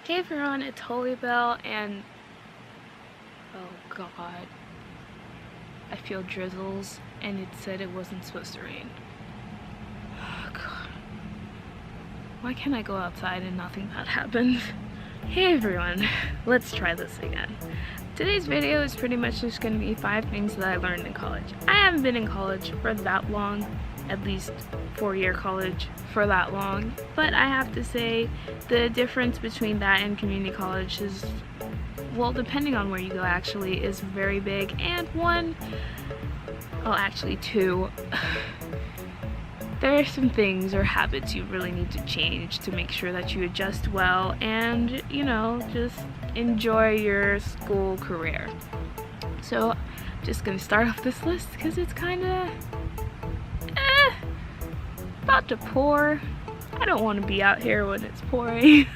Hey everyone, it's Holy Bell, and oh god, I feel drizzles, and it said it wasn't supposed to rain. Oh god, why can't I go outside and nothing bad happens? Hey everyone, let's try this again. Today's video is pretty much just going to be 5 things that I learned in college. I haven't been in college for that long, at least 4-year college for that long, but I have to say the difference between that and community college is, well, depending on where you go actually, is very big. And two, there are some things or habits you really need to change to make sure that you adjust well and, you know, just enjoy your school career. So I'm just gonna start off this list because it's kind of about to pour. I don't want to be out here when it's pouring.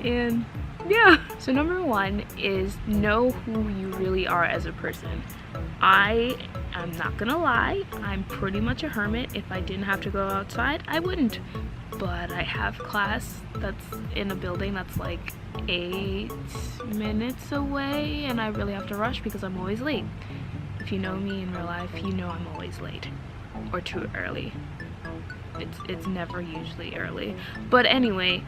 And yeah, so number 1 is know who you really are as a person. I'm not gonna lie, I'm pretty much a hermit. If I didn't have to go outside, I wouldn't. But I have class that's in a building that's like 8 minutes away, and I really have to rush because I'm always late. If you know me in real life, you know I'm always late or too early. It's never usually early. But anyway,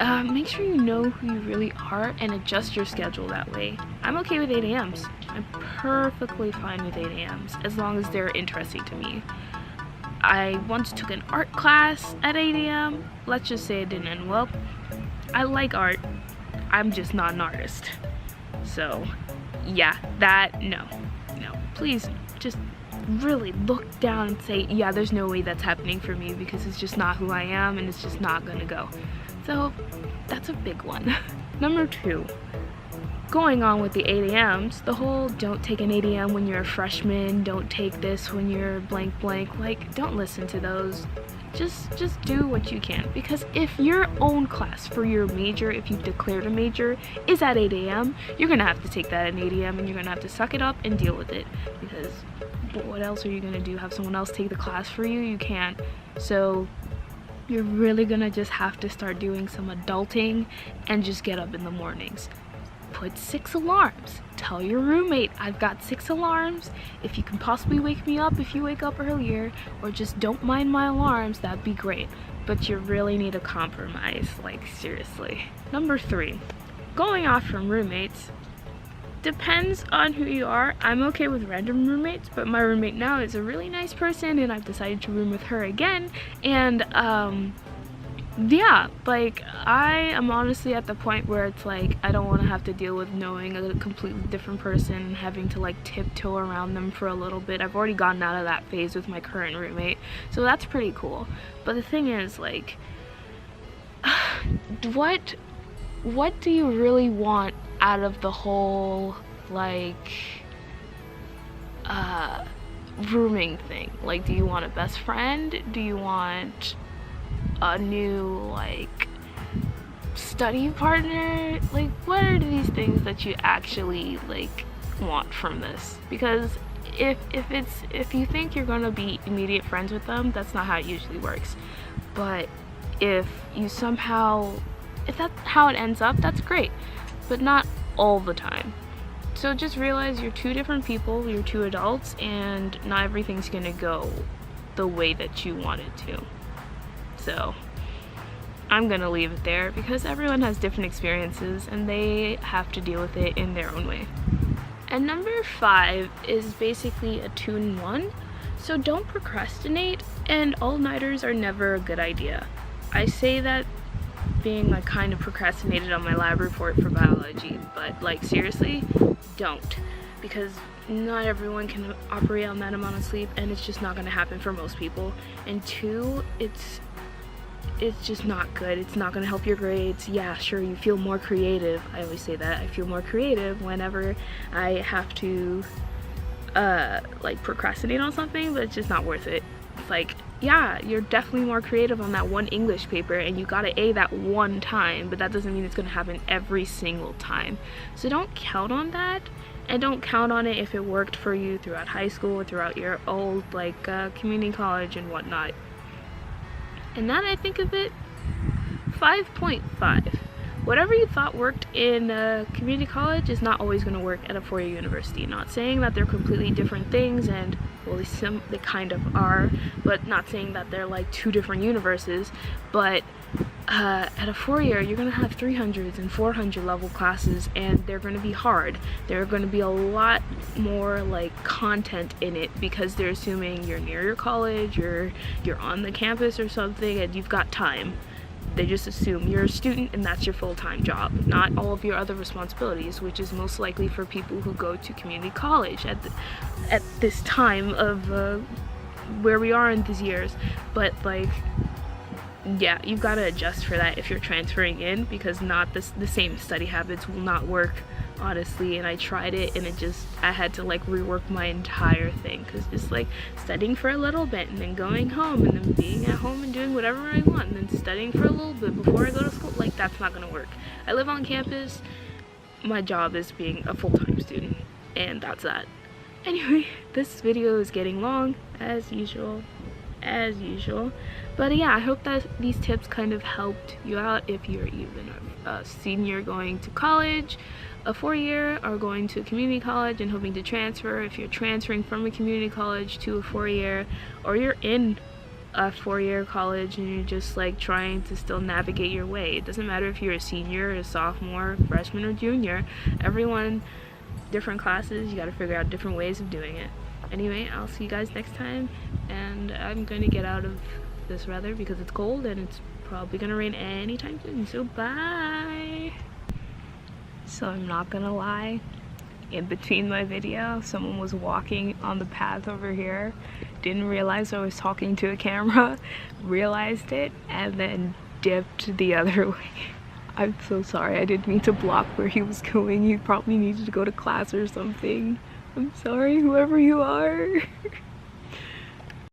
make sure you know who you really are and adjust your schedule that way. I'm okay with 8 a.m.s. I'm perfectly fine with 8 a.m.s as long as they're interesting to me. I once took an art class at 8 a.m. Let's just say it didn't end well. I like art. I'm just not an artist. So, yeah, no. Please, just really look down and say, yeah, there's no way that's happening for me because it's just not who I am and it's just not gonna go. So, that's a big one. Number 2. Going on with the 8 a.m.s, the whole don't take an 8 a.m. when you're a freshman, don't take this when you're blank blank, like, don't listen to those. Just do what you can, because if your own class for your major, if you've declared a major, is at 8 a.m., you're gonna have to take that at 8 a.m. and you're gonna have to suck it up and deal with it, because what else are you gonna do? Have someone else take the class for you? You can't. So you're really gonna just have to start doing some adulting and just get up in the mornings. Put 6 alarms. Tell your roommate, I've got 6 alarms. If you can possibly wake me up if you wake up earlier, or just don't mind my alarms, that'd be great. But you really need a compromise, like seriously. Number 3, going off from roommates. Depends on who you are. I'm okay with random roommates, but my roommate now is a really nice person and I've decided to room with her again. And yeah, like, I am honestly at the point where it's like I don't want to have to deal with knowing a completely different person and having to like tiptoe around them for a little bit. I've already gotten out of that phase with my current roommate, so that's pretty cool. But the thing is, like, what do you really want out of the whole, like, rooming thing? Like, do you want a best friend? Do you want a new, like, study partner? Like, what are these things that you actually, like, want from this? Because if you think you're gonna be immediate friends with them, that's not how it usually works. But if that's how it ends up, that's great, but not all the time. So just realize you're 2 different people, you're 2 adults, and not everything's gonna go the way that you want it to. So I'm gonna leave it there because everyone has different experiences and they have to deal with it in their own way. And number 5 is basically a 2-in-1. So don't procrastinate, and all-nighters are never a good idea. I say that being like kind of procrastinated on my lab report for biology, but like seriously, don't, because not everyone can operate on that amount of sleep and it's just not going to happen for most people. And 2, it's just not good. It's not going to help your grades. Yeah, sure, you feel more creative. I always say that. I feel more creative whenever I have to like procrastinate on something, but it's just not worth it. It's like, yeah, you're definitely more creative on that one English paper and you got an A that one time, but that doesn't mean it's going to happen every single time. So don't count on that, and don't count on it if it worked for you throughout high school or throughout your old, like, community college and whatnot. And now that I think of it, 5.5. whatever you thought worked in a community college is not always going to work at a four-year university. Not saying that they're completely different things, and well, they kind of are, but not saying that they're like two different universes. But at a four-year, you're going to have 300s and 400 level classes, and they're going to be hard. There are going to be a lot more like content in it because they're assuming you're near your college, you're on the campus or something, and you've got time. They just assume you're a student and that's your full-time job, not all of your other responsibilities, which is most likely for people who go to community college at this time of where we are in these years. But like, yeah, you've got to adjust for that if you're transferring in, because not the same study habits will not work, honestly. And I tried it, and I had to like rework my entire thing, because just like studying for a little bit and then going home and then being at home and doing whatever I want and then studying for a little bit before I go to school, like that's not gonna work. I live on campus. My job is being a full-time student, and that's that. Anyway, this video is getting long as usual. But yeah, I hope that these tips kind of helped you out if you're even a senior going to college, a four-year, or going to a community college and hoping to transfer. If you're transferring from a community college to a four-year, or you're in a four-year college and you're just like trying to still navigate your way. It doesn't matter if you're a senior, a sophomore, freshman, or junior. Everyone, different classes, you got to figure out different ways of doing it. Anyway, I'll see you guys next time, and I'm going to get out of this weather because it's cold and it's probably going to rain anytime soon, so bye! So I'm not gonna lie, in between my video, someone was walking on the path over here, didn't realize I was talking to a camera, realized it, and then dipped the other way. I'm so sorry, I didn't mean to block where he was going. He probably needed to go to class or something. I'm sorry, whoever you are.